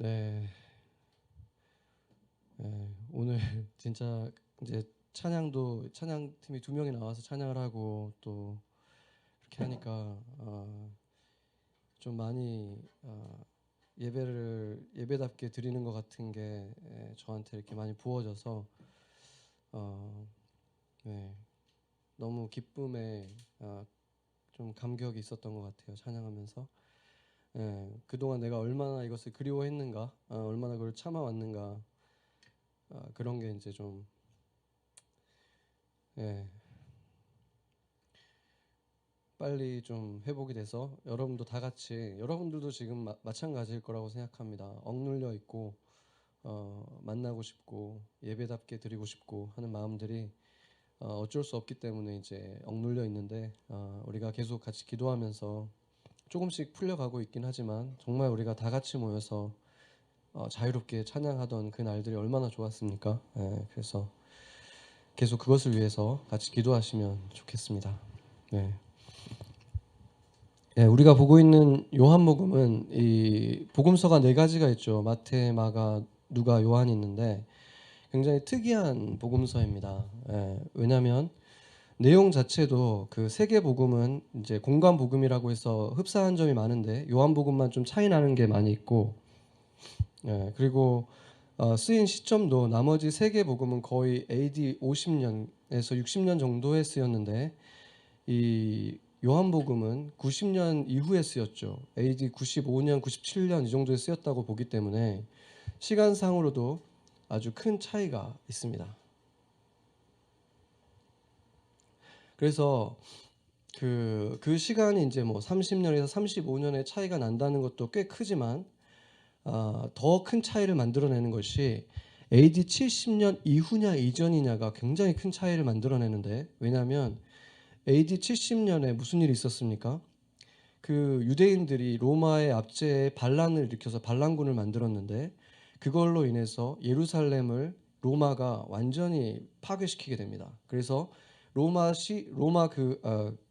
네, 오늘 진짜 이제 찬양팀이 두 명이 나와서 찬양을 하고 또 이렇게 하니까 좀 많이 예배를 예배답게 드리는 것 같은 게 저한테 이렇게 많이 부어져서 어, 네, 너무 기쁨에 좀 감격이 있었던 것 같아요. 찬양하면서 그동안 내가 얼마나 이것을 그리워했는가, 얼마나 그걸 참아왔는가, 그런 게 이제 좀 예, 빨리 좀 회복이 돼서 여러분도 다 같이 여러분들도 지금 마찬가지일 거라고 생각합니다. 억눌려 있고 만나고 싶고 예배답게 드리고 싶고 하는 마음들이 어쩔 수 없기 때문에 이제 억눌려 있는데 우리가 계속 같이 기도하면서 조금씩 풀려가고 있긴 하지만 정말 우리가 다 같이 모여서 자유롭게 찬양하던 그 날들이 얼마나 좋았습니까? 그래서 계속 그것을 위해서 같이 기도하시면 좋겠습니다. 네. 우리가 보고 있는 요한복음은 이 복음서가 네 가지가 있죠. 마태, 마가, 누가, 요한이 있는데 굉장히 특이한 복음서입니다. 왜냐하면 내용 자체도 그 세 개 복음은 이제 공관 복음이라고 해서 흡사한 점이 많은데 요한복음만 좀 차이 나는 게 많이 있고, 그리고 쓰인 시점도 나머지 세 개 복음은 거의 AD 50년에서 60년 정도에 쓰였는데 이 요한복음은 90년 이후에 쓰였죠. AD 95년, 97년 이 정도에 쓰였다고 보기 때문에 시간상으로도 아주 큰 차이가 있습니다. 그래서 그 시간이 이제 뭐 30년에서 35년의 차이가 난다는 것도 꽤 크지만 더 큰 차이를 만들어내는 것이 AD 70년 이후냐 이전이냐가 굉장히 큰 차이를 만들어내는데, 왜냐하면 AD 70년에 무슨 일이 있었습니까? 그 유대인들이 로마의 압제에 반란을 일으켜서 반란군을 만들었는데 그걸로 인해서 예루살렘을 로마가 완전히 파괴시키게 됩니다. 그래서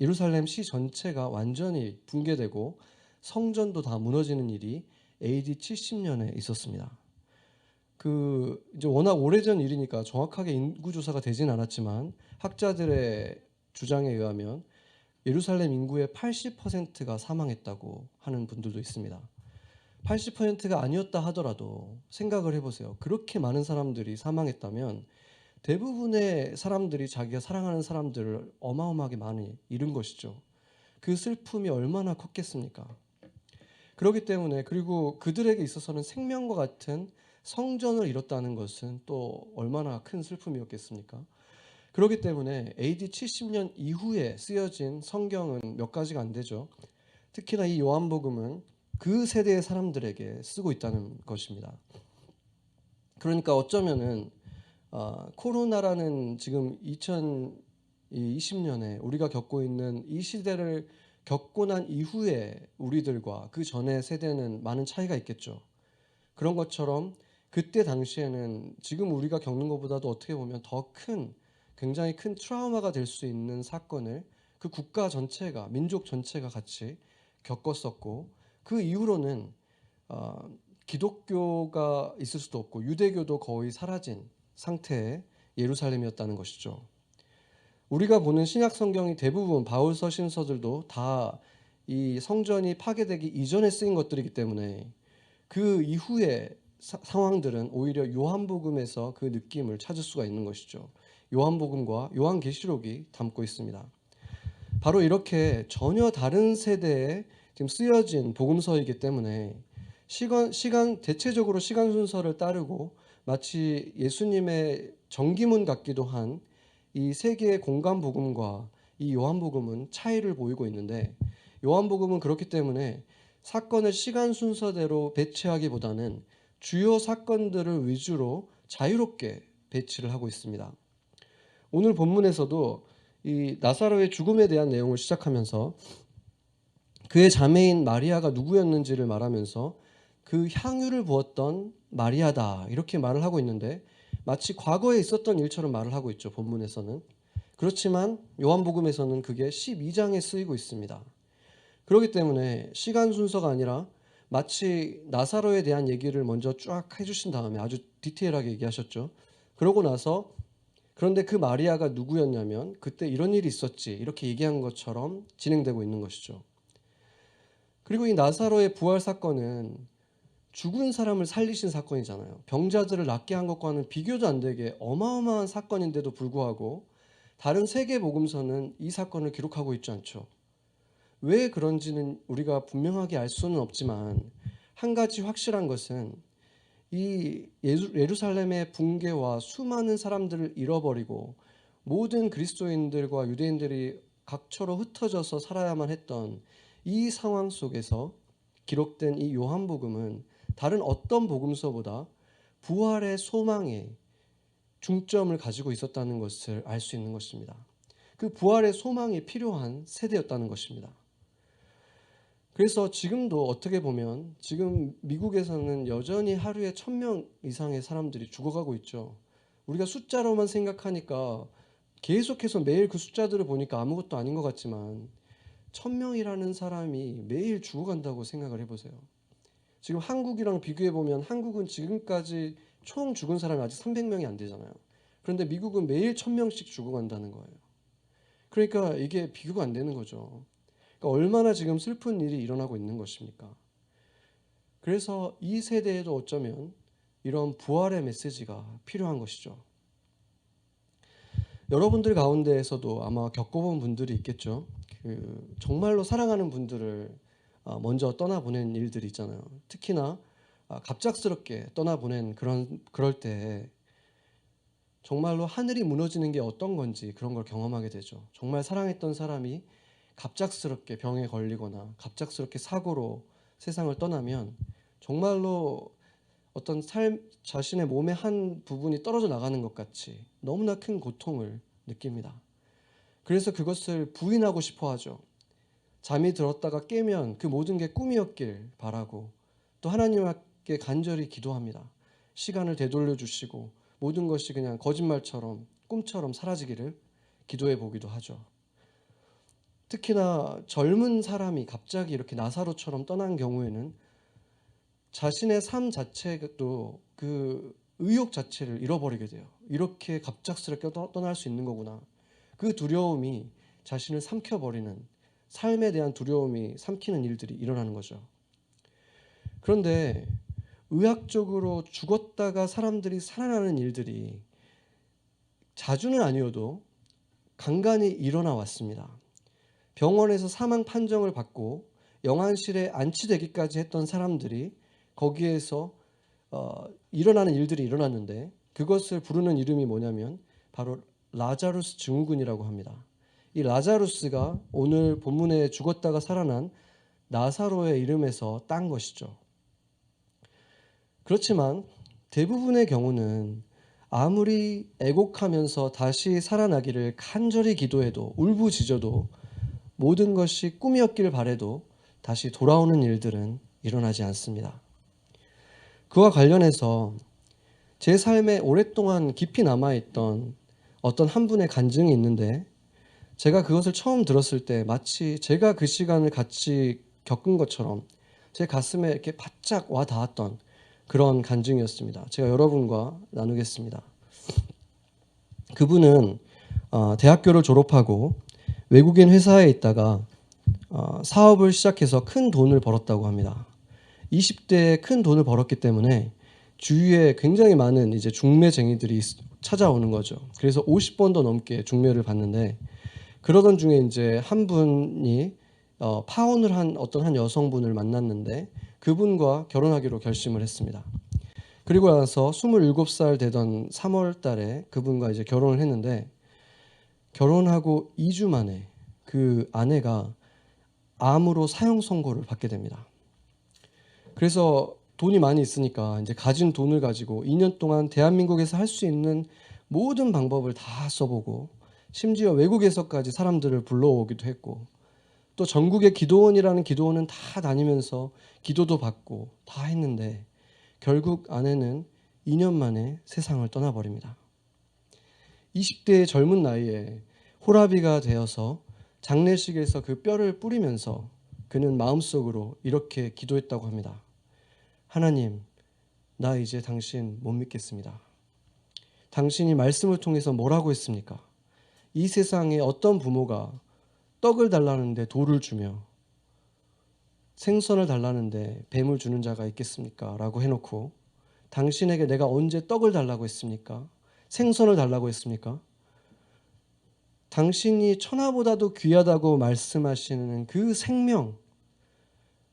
예루살렘 시 전체가 완전히 붕괴되고 성전도 다 무너지는 일이 AD 70년에 있었습니다. 그 이제 워낙 오래전 일이니까 정확하게 인구 조사가 되진 않았지만 학자들의 주장에 의하면 예루살렘 인구의 80%가 사망했다고 하는 분들도 있습니다. 80%가 아니었다 하더라도 생각을 해보세요. 그렇게 많은 사람들이 사망했다면 대부분의 사람들이 자기가 사랑하는 사람들을 어마어마하게 많이 잃은 것이죠. 그 슬픔이 얼마나 컸겠습니까? 그렇기 때문에, 그리고 그들에게 있어서는 생명과 같은 성전을 잃었다는 것은 또 얼마나 큰 슬픔이었겠습니까? 그렇기 때문에 AD 70년 이후에 쓰여진 성경은 몇 가지가 안 되죠. 특히나 이 요한복음은 그 세대의 사람들에게 쓰고 있다는 것입니다. 그러니까 어쩌면은 코로나라는 지금 2020년에 우리가 겪고 있는 이 시대를 겪고 난 이후에 우리들과 그 전의 세대는 많은 차이가 있겠죠. 그런 것처럼 그때 당시에는 지금 우리가 겪는 것보다도 어떻게 보면 굉장히 큰 트라우마가 될 수 있는 사건을 그 국가 전체가, 민족 전체가 같이 겪었었고, 그 이후로는 기독교가 있을 수도 없고 유대교도 거의 사라진 상태의 예루살렘이었다는 것이죠. 우리가 보는 신약 성경이 대부분 바울 서신서들도 다 이 성전이 파괴되기 이전에 쓰인 것들이기 때문에 그 이후의 상황들은 오히려 요한복음에서 그 느낌을 찾을 수가 있는 것이죠. 요한복음과 요한계시록이 담고 있습니다. 바로 이렇게 전혀 다른 세대에 지금 쓰여진 복음서이기 때문에 대체적으로 시간 순서를 따르고 마치 예수님의 정기문 같기도 한 이 세 개의 공간 복음과 이 요한복음은 차이를 보이고 있는데, 요한복음은 그렇기 때문에 사건을 시간 순서대로 배치하기보다는 주요 사건들을 위주로 자유롭게 배치를 하고 있습니다. 오늘 본문에서도 이 나사로의 죽음에 대한 내용을 시작하면서 그의 자매인 마리아가 누구였는지를 말하면서 그 향유를 부었던 마리아다 이렇게 말을 하고 있는데, 마치 과거에 있었던 일처럼 말을 하고 있죠. 본문에서는. 그렇지만 요한복음에서는 그게 12장에 쓰이고 있습니다. 그렇기 때문에 시간 순서가 아니라 마치 나사로에 대한 얘기를 먼저 쫙 해주신 다음에 아주 디테일하게 얘기하셨죠. 그러고 나서 그런데 그 마리아가 누구였냐면 그때 이런 일이 있었지 이렇게 얘기한 것처럼 진행되고 있는 것이죠. 그리고 이 나사로의 부활 사건은 죽은 사람을 살리신 사건이잖아요. 병자들을 낫게 한 것과는 비교도 안 되게 어마어마한 사건인데도 불구하고 다른 세계 복음서는 이 사건을 기록하고 있지 않죠. 왜 그런지는 우리가 분명하게 알 수는 없지만 한 가지 확실한 것은 이 예루살렘의 붕괴와 수많은 사람들을 잃어버리고 모든 그리스도인들과 유대인들이 각처로 흩어져서 살아야만 했던 이 상황 속에서 기록된 이 요한복음은 다른 어떤 복음서보다 부활의 소망에 중점을 가지고 있었다는 것을 알 수 있는 것입니다. 그 부활의 소망이 필요한 세대였다는 것입니다. 그래서 지금도 어떻게 보면 지금 미국에서는 여전히 하루에 1,000명 이상의 사람들이 죽어가고 있죠. 우리가 숫자로만 생각하니까 계속해서 매일 그 숫자들을 보니까 아무것도 아닌 것 같지만 1,000명이라는 사람이 매일 죽어간다고 생각을 해보세요. 지금 한국이랑 비교해보면 한국은 지금까지 총 죽은 사람이 아직 300명이 안 되잖아요. 그런데 미국은 매일 1,000명씩 죽어간다는 거예요. 그러니까 이게 비교가 안 되는 거죠. 그러니까 얼마나 지금 슬픈 일이 일어나고 있는 것입니까? 그래서 이 세대에도 어쩌면 이런 부활의 메시지가 필요한 것이죠. 여러분들 가운데에서도 아마 겪어본 분들이 있겠죠. 정말로 사랑하는 분들을 먼저 떠나보낸 일들이 있잖아요. 특히나 갑작스럽게 떠나보낸 그럴 때 정말로 하늘이 무너지는 게 어떤 건지 그런 걸 경험하게 되죠. 정말 사랑했던 사람이 갑작스럽게 병에 걸리거나 갑작스럽게 사고로 세상을 떠나면 정말로 어떤 자신의 몸의 한 부분이 떨어져 나가는 것 같이 너무나 큰 고통을 느낍니다. 그래서 그것을 부인하고 싶어 하죠. 잠이 들었다가 깨면 그 모든 게 꿈이었길 바라고 또 하나님께 간절히 기도합니다. 시간을 되돌려 주시고 모든 것이 그냥 거짓말처럼 꿈처럼 사라지기를 기도해 보기도 하죠. 특히나 젊은 사람이 갑자기 이렇게 나사로처럼 떠난 경우에는 자신의 삶 자체도 그 의욕 자체를 잃어버리게 돼요. 이렇게 갑작스럽게 떠날 수 있는 거구나. 그 두려움이 자신을 삼켜버리는, 삶에 대한 두려움이 삼키는 일들이 일어나는 거죠. 그런데 의학적으로 죽었다가 사람들이 살아나는 일들이 자주는 아니어도 간간히 일어나 왔습니다. 병원에서 사망 판정을 받고 영안실에 안치되기까지 했던 사람들이 거기에서 일어나는 일들이 일어났는데 그것을 부르는 이름이 뭐냐면 바로 라자루스 증후군이라고 합니다. 이 라자루스가 오늘 본문에 죽었다가 살아난 나사로의 이름에서 딴 것이죠. 그렇지만 대부분의 경우는 아무리 애곡하면서 다시 살아나기를 간절히 기도해도 울부짖어도 모든 것이 꿈이었길 바래도 다시 돌아오는 일들은 일어나지 않습니다. 그와 관련해서 제 삶에 오랫동안 깊이 남아있던 어떤 한 분의 간증이 있는데 제가 그것을 처음 들었을 때 마치 제가 그 시간을 같이 겪은 것처럼 제 가슴에 이렇게 바짝 와 닿았던 그런 간증이었습니다. 제가 여러분과 나누겠습니다. 그분은 대학교를 졸업하고 외국인 회사에 있다가 사업을 시작해서 큰 돈을 벌었다고 합니다. 20대에 큰 돈을 벌었기 때문에 주위에 굉장히 많은 이제 중매쟁이들이 찾아오는 거죠. 그래서 50번도 넘게 중매를 받는데 그러던 중에 이제 한 분이 파혼을 한 어떤 한 여성분을 만났는데 그분과 결혼하기로 결심을 했습니다. 그리고 나서 27살 되던 3월 달에 그분과 이제 결혼을 했는데 결혼하고 2주 만에 그 아내가 암으로 사형 선고를 받게 됩니다. 그래서 돈이 많이 있으니까 이제 가진 돈을 가지고 2년 동안 대한민국에서 할 수 있는 모든 방법을 다 써보고 심지어 외국에서까지 사람들을 불러오기도 했고 또 전국의 기도원이라는 기도원은 다 다니면서 기도도 받고 다 했는데 결국 아내는 2년 만에 세상을 떠나버립니다. 20대의 젊은 나이에 호라비가 되어서 장례식에서 그 뼈를 뿌리면서 그는 마음속으로 이렇게 기도했다고 합니다. 하나님, 나 이제 당신 못 믿겠습니다. 당신이 말씀을 통해서 뭐라고 했습니까? 이 세상에 어떤 부모가 떡을 달라는데 돌을 주며 생선을 달라는데 뱀을 주는 자가 있겠습니까? 라고 해놓고 당신에게 내가 언제 떡을 달라고 했습니까? 생선을 달라고 했습니까? 당신이 천하보다도 귀하다고 말씀하시는 그 생명,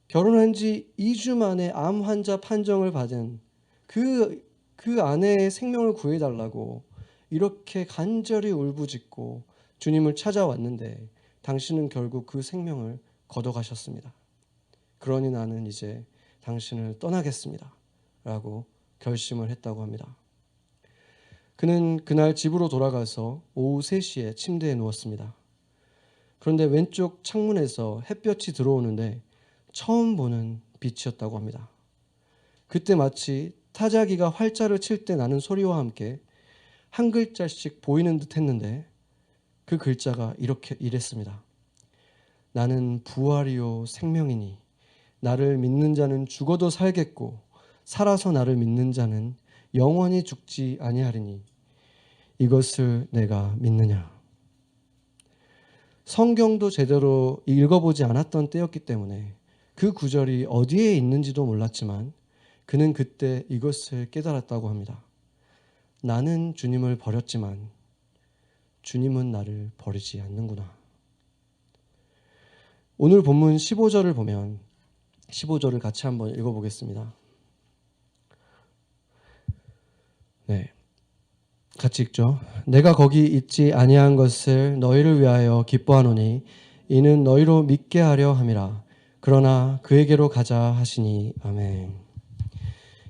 결혼한 지 2주 만에 암 환자 판정을 받은 그 아내의 생명을 구해달라고 이렇게 간절히 울부짖고 주님을 찾아왔는데 당신은 결국 그 생명을 걷어가셨습니다. 그러니 나는 이제 당신을 떠나겠습니다. 라고 결심을 했다고 합니다. 그는 그날 집으로 돌아가서 오후 3시에 침대에 누웠습니다. 그런데 왼쪽 창문에서 햇볕이 들어오는데 처음 보는 빛이었다고 합니다. 그때 마치 타자기가 활자를 칠 때 나는 소리와 함께 한 글자씩 보이는 듯 했는데 그 글자가 이랬습니다. 나는 부활이요 생명이니 나를 믿는 자는 죽어도 살겠고 살아서 나를 믿는 자는 영원히 죽지 아니하리니 이것을 내가 믿느냐. 성경도 제대로 읽어보지 않았던 때였기 때문에 그 구절이 어디에 있는지도 몰랐지만 그는 그때 이것을 깨달았다고 합니다. 나는 주님을 버렸지만 주님은 나를 버리지 않는구나. 오늘 본문 15절을 보면 15절을 같이 한번 읽어보겠습니다. 네, 같이 읽죠. 내가 거기 있지 아니한 것을 너희를 위하여 기뻐하노니 이는 너희로 믿게 하려 함이라. 그러나 그에게로 가자 하시니 아멘.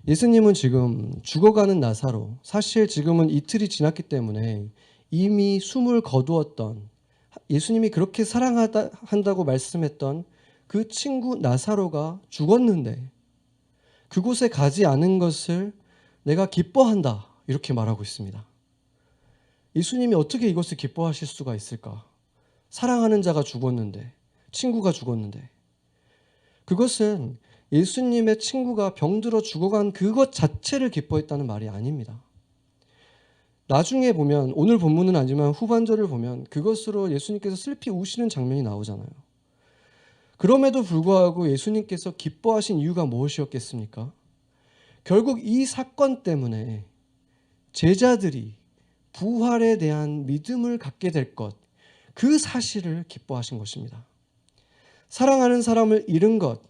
예수님은 지금 죽어가는 나사로, 사실 지금은 이틀이 지났기 때문에 이미 숨을 거두었던, 예수님이 그렇게 사랑한다고 말씀했던 그 친구 나사로가 죽었는데 그곳에 가지 않은 것을 내가 기뻐한다 이렇게 말하고 있습니다. 예수님이 어떻게 이것을 기뻐하실 수가 있을까? 사랑하는 자가 죽었는데, 친구가 죽었는데, 그것은 예수님의 친구가 병들어 죽어간 그것 자체를 기뻐했다는 말이 아닙니다. 나중에 보면, 오늘 본문은 아니지만 후반절을 보면 그것으로 예수님께서 슬피 우시는 장면이 나오잖아요. 그럼에도 불구하고 예수님께서 기뻐하신 이유가 무엇이었겠습니까? 결국 이 사건 때문에 제자들이 부활에 대한 믿음을 갖게 될 것, 그 사실을 기뻐하신 것입니다. 사랑하는 사람을 잃은 것,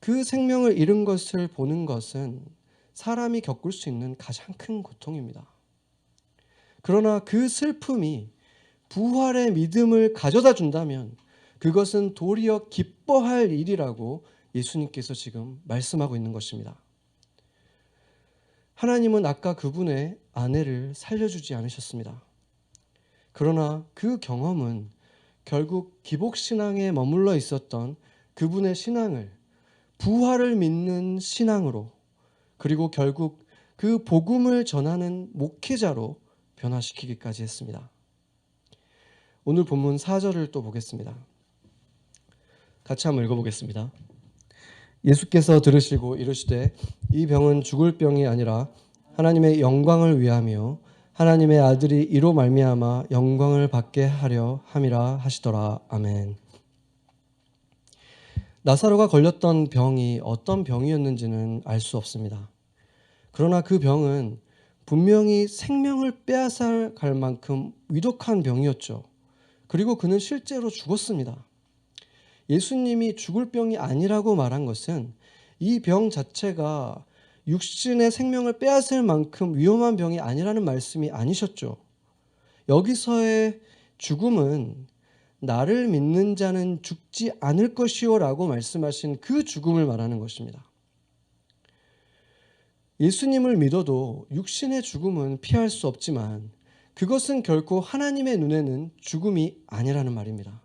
그 생명을 잃은 것을 보는 것은 사람이 겪을 수 있는 가장 큰 고통입니다. 그러나 그 슬픔이 부활의 믿음을 가져다 준다면 그것은 도리어 기뻐할 일이라고 예수님께서 지금 말씀하고 있는 것입니다. 하나님은 아까 그분의 아내를 살려주지 않으셨습니다. 그러나 그 경험은 결국 기복신앙에 머물러 있었던 그분의 신앙을 부활을 믿는 신앙으로, 그리고 결국 그 복음을 전하는 목회자로 변화시키기까지 했습니다. 오늘 본문 4절을 또 보겠습니다. 같이 한번 읽어보겠습니다. 예수께서 들으시고 이르시되 이 병은 죽을 병이 아니라 하나님의 영광을 위하며 하나님의 아들이 이로 말미암아 영광을 받게 하려 함이라 하시더라. 아멘. 나사로가 걸렸던 병이 어떤 병이었는지는 알 수 없습니다. 그러나 그 병은 분명히 생명을 빼앗아갈 만큼 위독한 병이었죠. 그리고 그는 실제로 죽었습니다. 예수님이 죽을 병이 아니라고 말한 것은 이 병 자체가 육신의 생명을 빼앗을 만큼 위험한 병이 아니라는 말씀이 아니셨죠. 여기서의 죽음은 나를 믿는 자는 죽지 않을 것이요 라고 말씀하신 그 죽음을 말하는 것입니다. 예수님을 믿어도 육신의 죽음은 피할 수 없지만 그것은 결코 하나님의 눈에는 죽음이 아니라는 말입니다.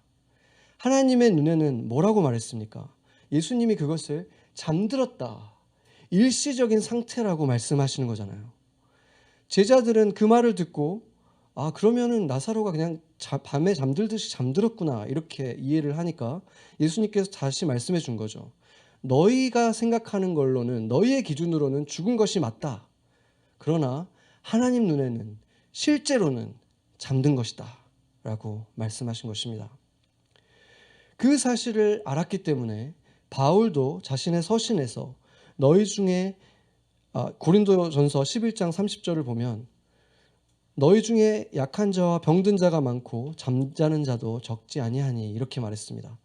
하나님의 눈에는 뭐라고 말했습니까? 예수님이 그것을 잠들었다, 일시적인 상태라고 말씀하시는 거잖아요. 제자들은 그 말을 듣고 아, 그러면은 나사로가 그냥 밤에 잠들듯이 잠들었구나, 이렇게 이해를 하니까 예수님께서 다시 말씀해 준 거죠. 너희가 생각하는 걸로는, 너희의 기준으로는 죽은 것이 맞다. 그러나 하나님 눈에는 실제로는 잠든 것이다 라고 말씀하신 것입니다. 그 사실을 알았기 때문에 바울도 자신의 서신에서 너희 중에 고린도전서 11장 30절을 보면 너희 중에 약한 자와 병든 자가 많고 잠자는 자도 적지 아니하니, 이렇게 말했습니다.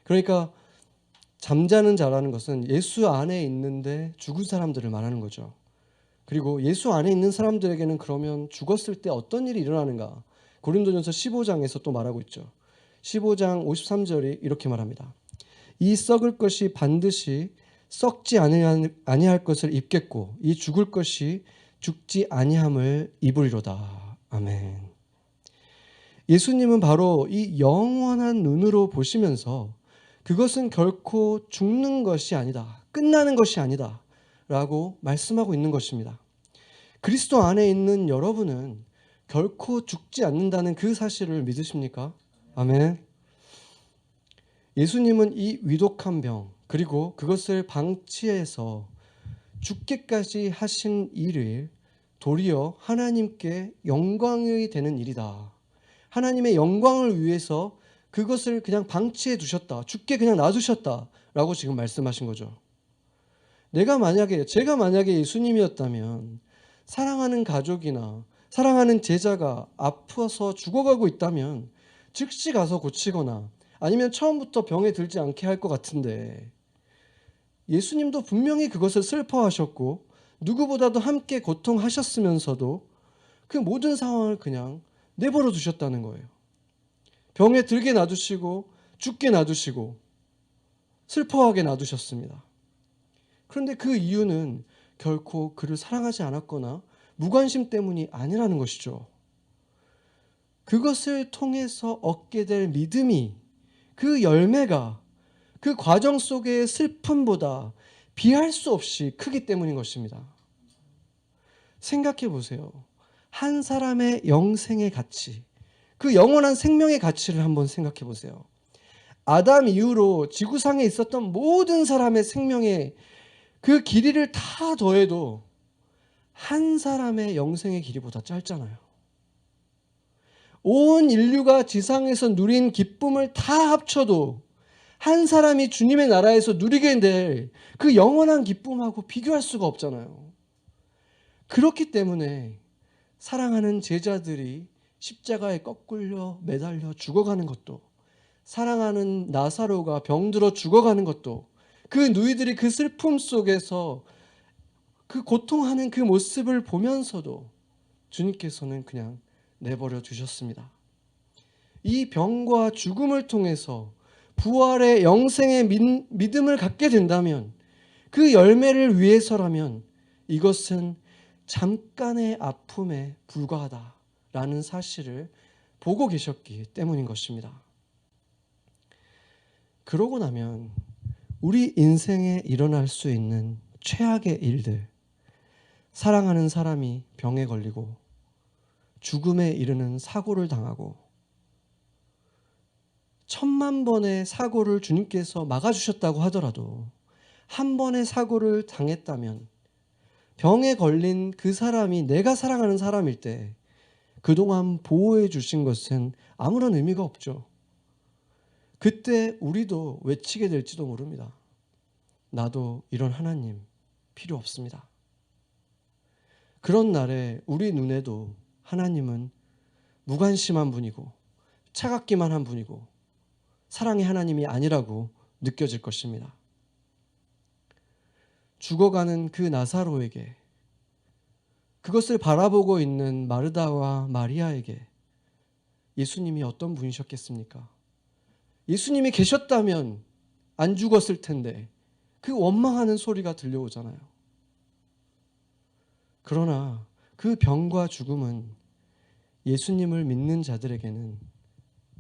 그러니까 잠자는 자라는 것은 예수 안에 있는데 죽은 사람들을 말하는 거죠. 그리고 예수 안에 있는 사람들에게는 그러면 죽었을 때 어떤 일이 일어나는가? 고린도전서 15장에서 또 말하고 있죠. 15장 53절이 이렇게 말합니다. 이 썩을 것이 반드시 썩지 아니할 것을 입겠고 이 죽을 것이 죽지 아니함을 입으리로다. 아멘. 예수님은 바로 이 영원한 눈으로 보시면서 그것은 결코 죽는 것이 아니다, 끝나는 것이 아니다 라고 말씀하고 있는 것입니다. 그리스도 안에 있는 여러분은 결코 죽지 않는다는 그 사실을 믿으십니까? 아멘. 예수님은 이 위독한 병, 그리고 그것을 방치해서 죽기까지 하신 일을 도리어 하나님께 영광이 되는 일이다, 하나님의 영광을 위해서 그것을 그냥 방치해 두셨다, 죽게 그냥 놔두셨다 라고 지금 말씀하신 거죠. 제가 만약에 예수님이었다면 사랑하는 가족이나 사랑하는 제자가 아파서 죽어가고 있다면 즉시 가서 고치거나 아니면 처음부터 병에 들지 않게 할 것 같은데, 예수님도 분명히 그것을 슬퍼하셨고 누구보다도 함께 고통하셨으면서도 그 모든 상황을 그냥 내버려 두셨다는 거예요. 병에 들게 놔두시고 죽게 놔두시고 슬퍼하게 놔두셨습니다. 그런데 그 이유는 결코 그를 사랑하지 않았거나 무관심 때문이 아니라는 것이죠. 그것을 통해서 얻게 될 믿음이, 그 열매가 그 과정 속의 슬픔보다 비할 수 없이 크기 때문인 것입니다. 생각해 보세요. 한 사람의 영생의 가치, 그 영원한 생명의 가치를 한번 생각해 보세요. 아담 이후로 지구상에 있었던 모든 사람의 생명의 그 길이를 다 더해도 한 사람의 영생의 길이보다 짧잖아요. 온 인류가 지상에서 누린 기쁨을 다 합쳐도 한 사람이 주님의 나라에서 누리게 될 그 영원한 기쁨하고 비교할 수가 없잖아요. 그렇기 때문에 사랑하는 제자들이 십자가에 거꾸려 매달려 죽어가는 것도, 사랑하는 나사로가 병들어 죽어가는 것도, 그 누이들이 그 슬픔 속에서 그 고통하는 그 모습을 보면서도 주님께서는 그냥 내버려 두셨습니다. 이 병과 죽음을 통해서 부활의 영생의 믿음을 갖게 된다면, 그 열매를 위해서라면 이것은 잠깐의 아픔에 불과하다라는 사실을 보고 계셨기 때문인 것입니다. 그러고 나면 우리 인생에 일어날 수 있는 최악의 일들, 사랑하는 사람이 병에 걸리고 죽음에 이르는 사고를 당하고, 1000만 번의 사고를 주님께서 막아주셨다고 하더라도 한 번의 사고를 당했다면 병에 걸린 그 사람이 내가 사랑하는 사람일 때 그동안 보호해 주신 것은 아무런 의미가 없죠. 그때 우리도 외치게 될지도 모릅니다. 나도 이런 하나님 필요 없습니다. 그런 날에 우리 눈에도 하나님은 무관심한 분이고 차갑기만 한 분이고 사랑의 하나님이 아니라고 느껴질 것입니다. 죽어가는 그 나사로에게, 그것을 바라보고 있는 마르다와 마리아에게 예수님이 어떤 분이셨겠습니까? 예수님이 계셨다면 안 죽었을 텐데 그 원망하는 소리가 들려오잖아요. 그러나 그 병과 죽음은 예수님을 믿는 자들에게는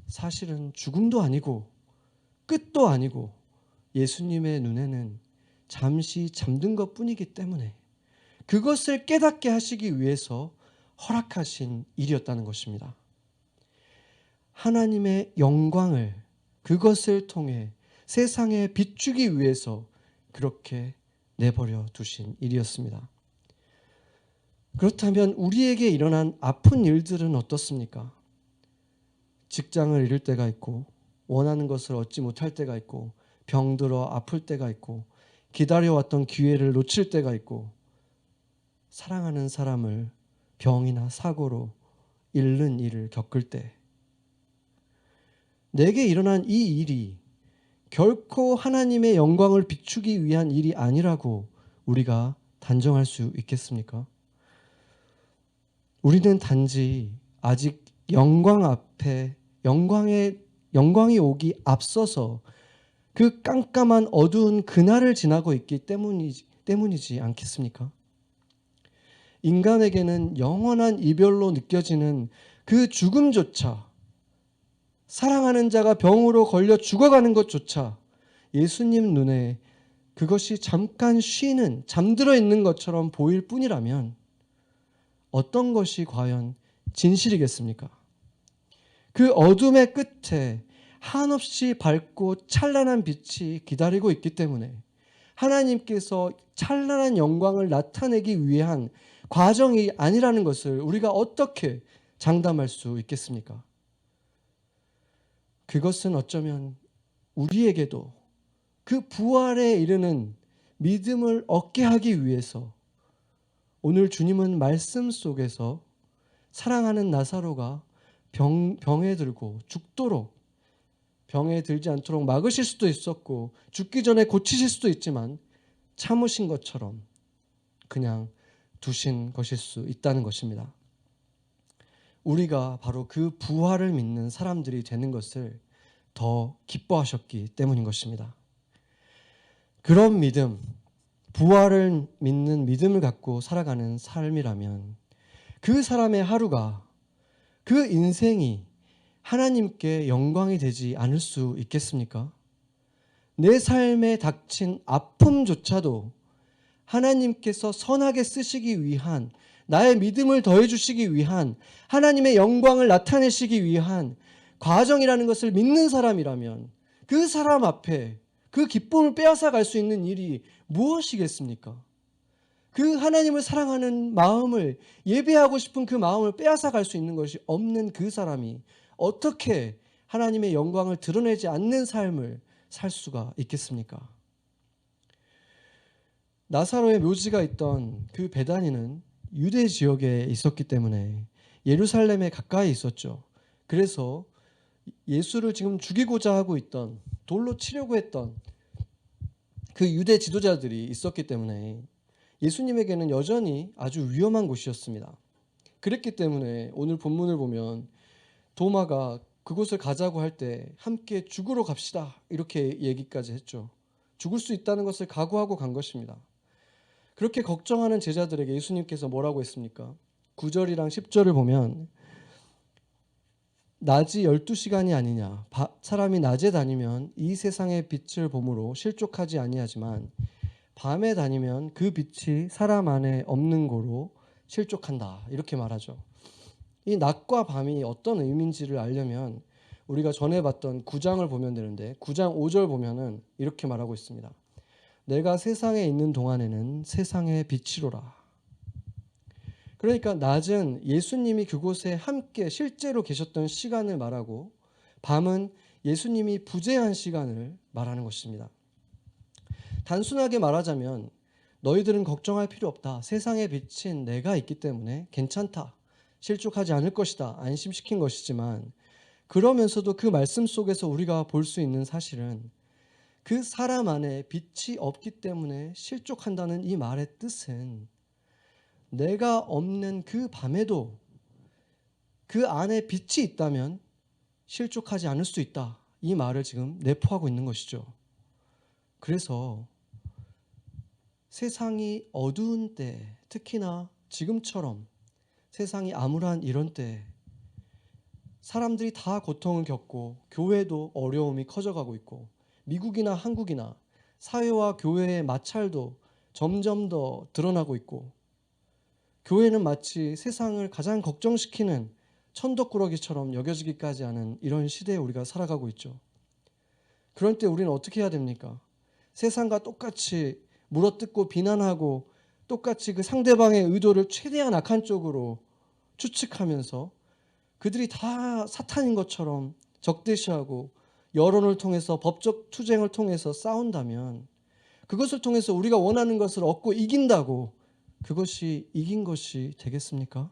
사실은 죽음도 아니고 끝도 아니고 예수님의 눈에는 잠시 잠든 것뿐이기 때문에 그것을 깨닫게 하시기 위해서 허락하신 일이었다는 것입니다. 하나님의 영광을 그것을 통해 세상에 비추기 위해서 그렇게 내버려 두신 일이었습니다. 그렇다면 우리에게 일어난 아픈 일들은 어떻습니까? 직장을 잃을 때가 있고, 원하는 것을 얻지 못할 때가 있고, 병들어 아플 때가 있고, 기다려왔던 기회를 놓칠 때가 있고, 사랑하는 사람을 병이나 사고로 잃는 일을 겪을 때, 내게 일어난 이 일이 결코 하나님의 영광을 비추기 위한 일이 아니라고 우리가 단정할 수 있겠습니까? 우리는 단지 아직 영광 앞에 영광이 오기 앞서서 그 깜깜한 어두운 그날을 지나고 있기 때문이지 않겠습니까? 인간에게는 영원한 이별로 느껴지는 그 죽음조차, 사랑하는 자가 병으로 걸려 죽어가는 것조차 예수님 눈에 그것이 잠깐 쉬는, 잠들어 있는 것처럼 보일 뿐이라면 어떤 것이 과연 진실이겠습니까? 그 어둠의 끝에 한없이 밝고 찬란한 빛이 기다리고 있기 때문에 하나님께서 찬란한 영광을 나타내기 위한 과정이 아니라는 것을 우리가 어떻게 장담할 수 있겠습니까? 그것은 어쩌면 우리에게도 그 부활에 이르는 믿음을 얻게 하기 위해서 오늘 주님은 말씀 속에서 사랑하는 나사로가 병에 들고 죽도록, 병에 들지 않도록 막으실 수도 있었고 죽기 전에 고치실 수도 있지만 참으신 것처럼 그냥 두신 것일 수 있다는 것입니다. 우리가 바로 그 부활을 믿는 사람들이 되는 것을 더 기뻐하셨기 때문인 것입니다. 그런 믿음, 부활을 믿는 믿음을 갖고 살아가는 삶이라면 그 사람의 하루가, 그 인생이 하나님께 영광이 되지 않을 수 있겠습니까? 내 삶에 닥친 아픔조차도 하나님께서 선하게 쓰시기 위한, 나의 믿음을 더해주시기 위한, 하나님의 영광을 나타내시기 위한 과정이라는 것을 믿는 사람이라면 그 사람 앞에 그 기쁨을 빼앗아 갈 수 있는 일이 무엇이겠습니까? 그 하나님을 사랑하는 마음을, 예배하고 싶은 그 마음을 빼앗아 갈 수 있는 것이 없는 그 사람이 어떻게 하나님의 영광을 드러내지 않는 삶을 살 수가 있겠습니까? 나사로의 묘지가 있던 그 베다니는 유대 지역에 있었기 때문에 예루살렘에 가까이 있었죠. 그래서 예수를 지금 죽이고자 하고 있던, 돌로 치려고 했던 그 유대 지도자들이 있었기 때문에 예수님에게는 여전히 아주 위험한 곳이었습니다. 그랬기 때문에 오늘 본문을 보면 도마가 그곳을 가자고 할 때 함께 죽으러 갑시다 이렇게 얘기까지 했죠. 죽을 수 있다는 것을 각오하고 간 것입니다. 그렇게 걱정하는 제자들에게 예수님께서 뭐라고 했습니까? 9절이랑 10절을 보면 낮이 12시간이 아니냐, 사람이 낮에 다니면 이 세상의 빛을 보므로 실족하지 아니하지만 밤에 다니면 그 빛이 사람 안에 없는 고로 실족한다 이렇게 말하죠. 이 낮과 밤이 어떤 의미인지를 알려면 우리가 전에 봤던 9장을 보면 되는데 9장 5절 보면은 이렇게 말하고 있습니다. 내가 세상에 있는 동안에는 세상의 빛이로라. 그러니까 낮은 예수님이 그곳에 함께 실제로 계셨던 시간을 말하고 밤은 예수님이 부재한 시간을 말하는 것입니다. 단순하게 말하자면 너희들은 걱정할 필요 없다. 세상의 빛인 내가 있기 때문에 괜찮다. 실족하지 않을 것이다. 안심시킨 것이지만 그러면서도 그 말씀 속에서 우리가 볼 수 있는 사실은 그 사람 안에 빛이 없기 때문에 실족한다는 이 말의 뜻은 내가 없는 그 밤에도 그 안에 빛이 있다면 실족하지 않을 수 있다. 이 말을 지금 내포하고 있는 것이죠. 그래서 세상이 어두운 때, 특히나 지금처럼 세상이 암울한 이런 때 사람들이 다 고통을 겪고 교회도 어려움이 커져가고 있고 미국이나 한국이나 사회와 교회의 마찰도 점점 더 드러나고 있고 교회는 마치 세상을 가장 걱정시키는 천덕꾸러기처럼 여겨지기까지 하는 이런 시대에 우리가 살아가고 있죠. 그럴 때 우리는 어떻게 해야 됩니까? 세상과 똑같이 물어뜯고 비난하고 똑같이 그 상대방의 의도를 최대한 악한 쪽으로 추측하면서 그들이 다 사탄인 것처럼 적대시하고 여론을 통해서 법적 투쟁을 통해서 싸운다면 그것을 통해서 우리가 원하는 것을 얻고 이긴다고 그것이 이긴 것이 되겠습니까?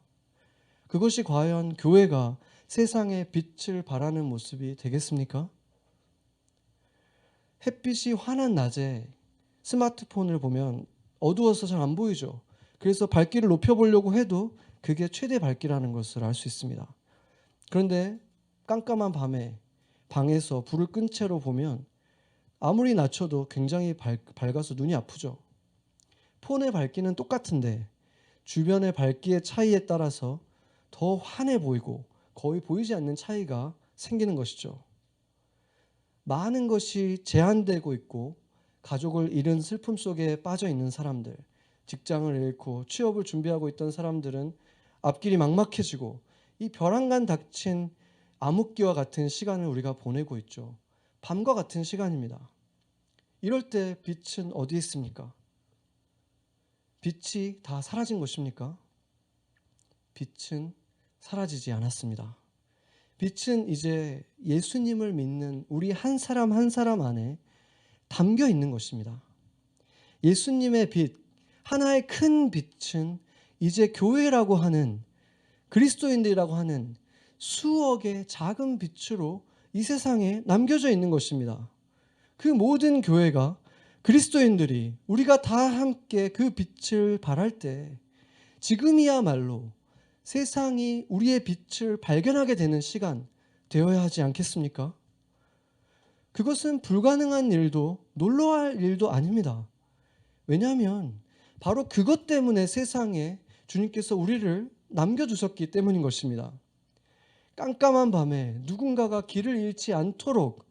그것이 과연 교회가 세상에 빛을 발하는 모습이 되겠습니까? 햇빛이 환한 낮에 스마트폰을 보면 어두워서 잘 안 보이죠. 그래서 밝기를 높여보려고 해도 그게 최대 밝기라는 것을 알 수 있습니다. 그런데 깜깜한 밤에 방에서 불을 끈 채로 보면 아무리 낮춰도 굉장히 밝아서 눈이 아프죠. 폰의 밝기는 똑같은데 주변의 밝기의 차이에 따라서 더 환해 보이고 거의 보이지 않는 차이가 생기는 것이죠. 많은 것이 제한되고 있고 가족을 잃은 슬픔 속에 빠져 있는 사람들, 직장을 잃고 취업을 준비하고 있던 사람들은 앞길이 막막해지고 이 벼랑간 닥친 암흑기와 같은 시간을 우리가 보내고 있죠. 밤과 같은 시간입니다. 이럴 때 빛은 어디 있습니까? 빛이 다 사라진 것입니까? 빛은 사라지지 않았습니다. 빛은 이제 예수님을 믿는 우리 한 사람 한 사람 안에 담겨 있는 것입니다. 예수님의 빛, 하나의 큰 빛은 이제 교회라고 하는 그리스도인들이라고 하는 수억의 작은 빛으로 이 세상에 남겨져 있는 것입니다. 그 모든 교회가 그리스도인들이 우리가 다 함께 그 빛을 발할 때 지금이야말로 세상이 우리의 빛을 발견하게 되는 시간 되어야 하지 않겠습니까? 그것은 불가능한 일도 놀라울 일도 아닙니다. 왜냐하면 바로 그것 때문에 세상에 주님께서 우리를 남겨두셨기 때문인 것입니다. 깜깜한 밤에 누군가가 길을 잃지 않도록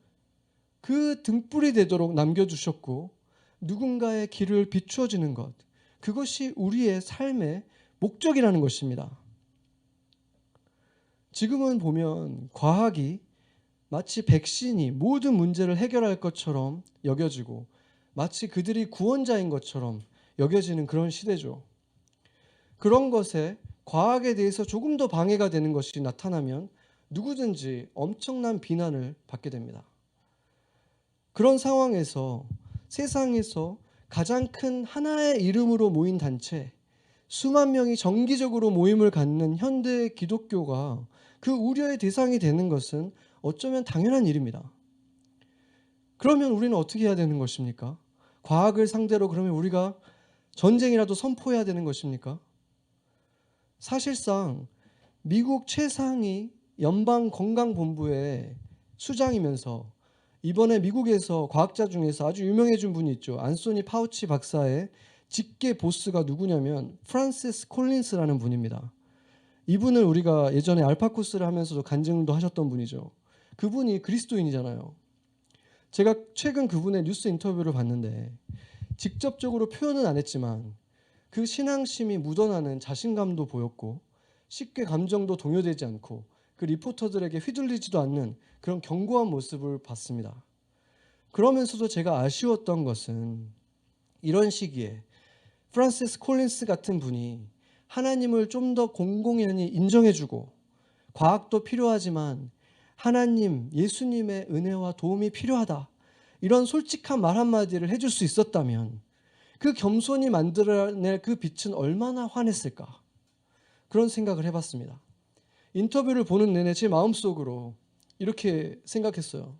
그 등불이 되도록 남겨두셨고 누군가의 길을 비추어주는 것, 그것이 우리의 삶의 목적이라는 것입니다. 지금은 보면 과학이 마치 백신이 모든 문제를 해결할 것처럼 여겨지고 마치 그들이 구원자인 것처럼 여겨지는 그런 시대죠. 그런 것에 과학에 대해서 조금 더 방해가 되는 것이 나타나면 누구든지 엄청난 비난을 받게 됩니다. 그런 상황에서 세상에서 가장 큰 하나의 이름으로 모인 단체, 수만 명이 정기적으로 모임을 갖는 현대 기독교가 그 우려의 대상이 되는 것은 어쩌면 당연한 일입니다. 그러면 우리는 어떻게 해야 되는 것입니까? 과학을 상대로 그러면 우리가 전쟁이라도 선포해야 되는 것입니까? 사실상 미국 최상위 연방건강본부의 수장이면서 이번에 미국에서 과학자 중에서 아주 유명해진 분이 있죠. 안소니 파우치 박사의 직계 보스가 누구냐면 프란시스 콜린스라는 분입니다. 이분을 우리가 예전에 알파코스를 하면서도 간증도 하셨던 분이죠. 그분이 그리스도인이잖아요. 제가 최근 그분의 뉴스 인터뷰를 봤는데 직접적으로 표현은 안 했지만 그 신앙심이 묻어나는 자신감도 보였고 쉽게 감정도 동요되지 않고 그 리포터들에게 휘둘리지도 않는 그런 견고한 모습을 봤습니다. 그러면서도 제가 아쉬웠던 것은 이런 시기에 프란시스 콜린스 같은 분이 하나님을 좀 더 공공연히 인정해주고 과학도 필요하지만 하나님, 예수님의 은혜와 도움이 필요하다. 이런 솔직한 말 한마디를 해줄 수 있었다면 그 겸손히 만들어낼 그 빛은 얼마나 환했을까. 그런 생각을 해봤습니다. 인터뷰를 보는 내내 제 마음속으로 이렇게 생각했어요.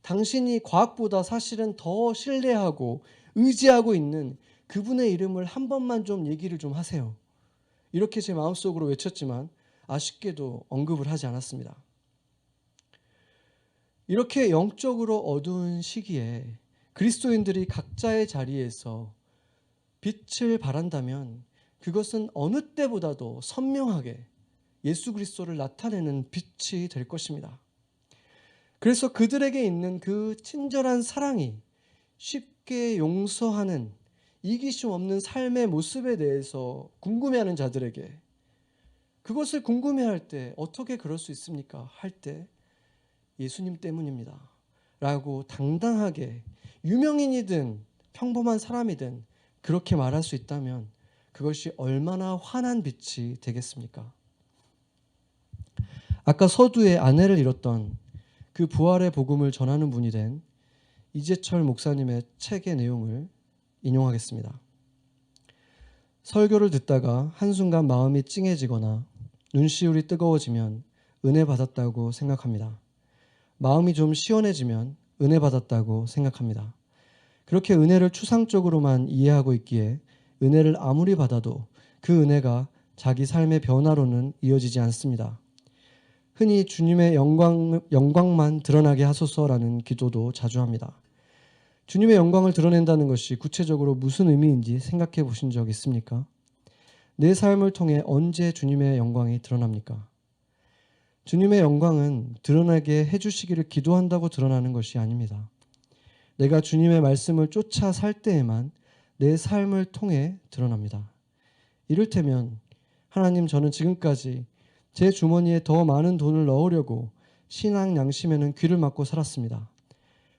당신이 과학보다 사실은 더 신뢰하고 의지하고 있는 그분의 이름을 한 번만 좀 얘기를 좀 하세요. 이렇게 제 마음속으로 외쳤지만 아쉽게도 언급을 하지 않았습니다. 이렇게 영적으로 어두운 시기에 그리스도인들이 각자의 자리에서 빛을 발한다면 그것은 어느 때보다도 선명하게 예수 그리스도를 나타내는 빛이 될 것입니다. 그래서 그들에게 있는 그 친절한 사랑이 쉽게 용서하는 이기심 없는 삶의 모습에 대해서 궁금해하는 자들에게 그것을 궁금해할 때 어떻게 그럴 수 있습니까? 할 때 예수님 때문입니다. 라고 당당하게 유명인이든 평범한 사람이든 그렇게 말할 수 있다면 그것이 얼마나 환한 빛이 되겠습니까? 아까 서두에 아내를 잃었던 그 부활의 복음을 전하는 분이 된 이재철 목사님의 책의 내용을 인용하겠습니다. 설교를 듣다가 한순간 마음이 찡해지거나 눈시울이 뜨거워지면 은혜 받았다고 생각합니다. 마음이 좀 시원해지면 은혜 받았다고 생각합니다. 그렇게 은혜를 추상적으로만 이해하고 있기에 은혜를 아무리 받아도 그 은혜가 자기 삶의 변화로는 이어지지 않습니다. 흔히 주님의 영광만 드러나게 하소서라는 기도도 자주 합니다. 주님의 영광을 드러낸다는 것이 구체적으로 무슨 의미인지 생각해 보신 적 있습니까? 내 삶을 통해 언제 주님의 영광이 드러납니까? 주님의 영광은 드러나게 해주시기를 기도한다고 드러나는 것이 아닙니다. 내가 주님의 말씀을 쫓아 살 때에만 내 삶을 통해 드러납니다. 이를테면 하나님, 저는 지금까지 제 주머니에 더 많은 돈을 넣으려고 신앙 양심에는 귀를 막고 살았습니다.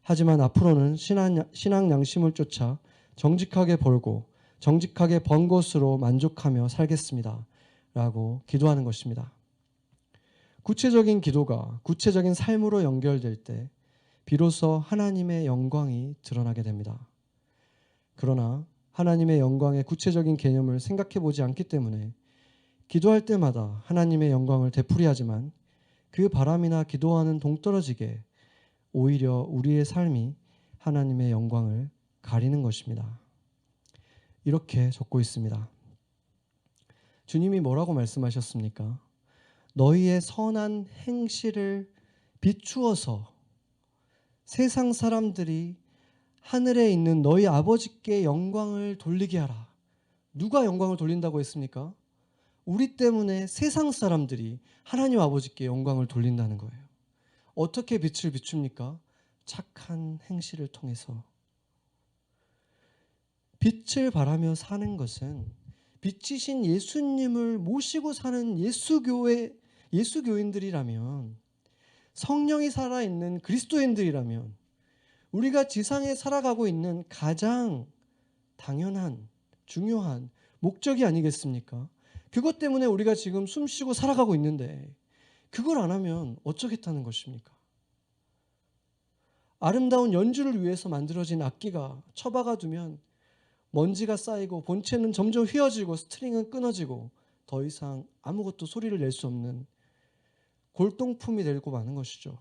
하지만 앞으로는 신앙 양심을 쫓아 정직하게 벌고 정직하게 번 것으로 만족하며 살겠습니다. 라고 기도하는 것입니다. 구체적인 기도가 구체적인 삶으로 연결될 때 비로소 하나님의 영광이 드러나게 됩니다. 그러나 하나님의 영광의 구체적인 개념을 생각해 보지 않기 때문에 기도할 때마다 하나님의 영광을 되풀이하지만 그 바람이나 기도와는 동떨어지게 오히려 우리의 삶이 하나님의 영광을 가리는 것입니다. 이렇게 적고 있습니다. 주님이 뭐라고 말씀하셨습니까? 너희의 선한 행실을 비추어서 세상 사람들이 하늘에 있는 너희 아버지께 영광을 돌리게 하라. 누가 영광을 돌린다고 했습니까? 우리 때문에 세상 사람들이 하나님 아버지께 영광을 돌린다는 거예요. 어떻게 빛을 비춥니까? 착한 행실을 통해서. 빛을 바라며 사는 것은 빛이신 예수님을 모시고 사는 예수교인들이라면, 성령이 살아있는 그리스도인들이라면 우리가 지상에 살아가고 있는 가장 당연한 중요한 목적이 아니겠습니까? 그것 때문에 우리가 지금 숨쉬고 살아가고 있는데 그걸 안 하면 어쩌겠다는 것입니까? 아름다운 연주를 위해서 만들어진 악기가 처박아 두면 먼지가 쌓이고 본체는 점점 휘어지고 스트링은 끊어지고 더 이상 아무것도 소리를 낼 수 없는 골동품이 되고 마는 것이죠.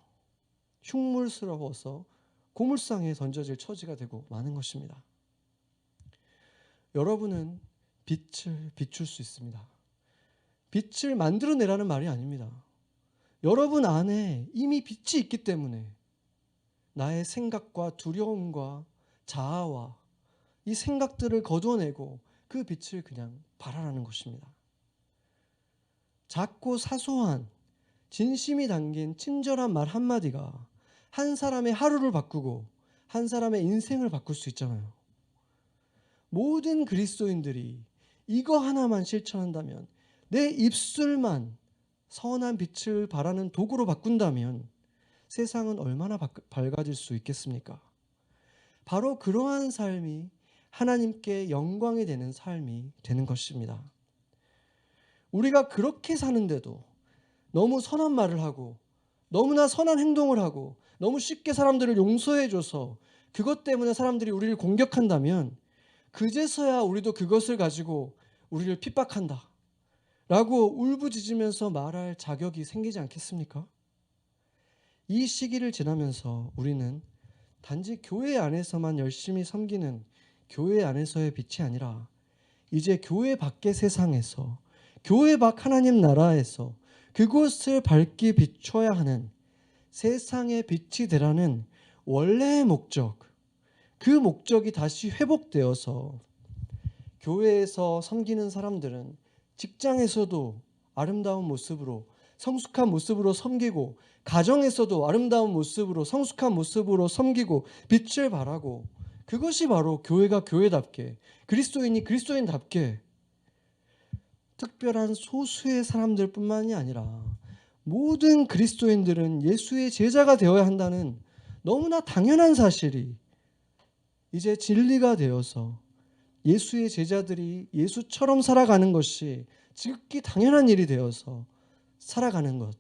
흉물스러워서 고물상에 던져질 처지가 되고 마는 것입니다. 여러분은 빛을 비출 수 있습니다. 빛을 만들어내라는 말이 아닙니다. 여러분 안에 이미 빛이 있기 때문에 나의 생각과 두려움과 자아와 이 생각들을 거두어내고 그 빛을 그냥 발하라는 것입니다. 작고 사소한 진심이 담긴 친절한 말 한마디가 한 사람의 하루를 바꾸고 한 사람의 인생을 바꿀 수 있잖아요. 모든 그리스도인들이 이거 하나만 실천한다면, 내 입술만 선한 빛을 발하는 도구로 바꾼다면 세상은 얼마나 밝아질 수 있겠습니까? 바로 그러한 삶이 하나님께 영광이 되는 삶이 되는 것입니다. 우리가 그렇게 사는데도 너무 선한 말을 하고 너무나 선한 행동을 하고 너무 쉽게 사람들을 용서해줘서 그것 때문에 사람들이 우리를 공격한다면 그제서야 우리도 그것을 가지고 우리를 핍박한다 라고 울부짖으면서 말할 자격이 생기지 않겠습니까? 이 시기를 지나면서 우리는 단지 교회 안에서만 열심히 섬기는 교회 안에서의 빛이 아니라 이제 교회 밖의 세상에서, 교회 밖 하나님 나라에서 그곳을 밝게 비춰야 하는 세상의 빛이 되라는 원래의 목적, 그 목적이 다시 회복되어서 교회에서 섬기는 사람들은 직장에서도 아름다운 모습으로, 성숙한 모습으로 섬기고, 가정에서도 아름다운 모습으로, 성숙한 모습으로 섬기고 빛을 발하고, 그것이 바로 교회가 교회답게, 그리스도인이 그리스도인답게 특별한 소수의 사람들뿐만이 아니라 모든 그리스도인들은 예수의 제자가 되어야 한다는 너무나 당연한 사실이 이제 진리가 되어서 예수의 제자들이 예수처럼 살아가는 것이 지극히 당연한 일이 되어서 살아가는 것.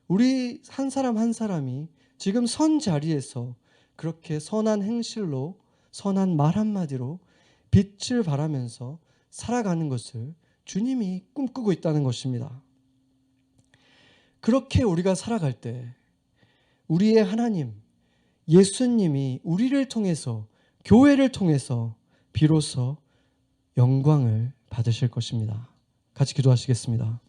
우리 한 사람 한 사람이 지금 선 자리에서 그렇게 선한 행실로, 선한 말 한마디로 빛을 발하면서 살아가는 것을 주님이 꿈꾸고 있다는 것입니다. 그렇게 우리가 살아갈 때 우리의 하나님, 예수님이 우리를 통해서, 교회를 통해서 비로소 영광을 받으실 것입니다. 같이 기도하시겠습니다.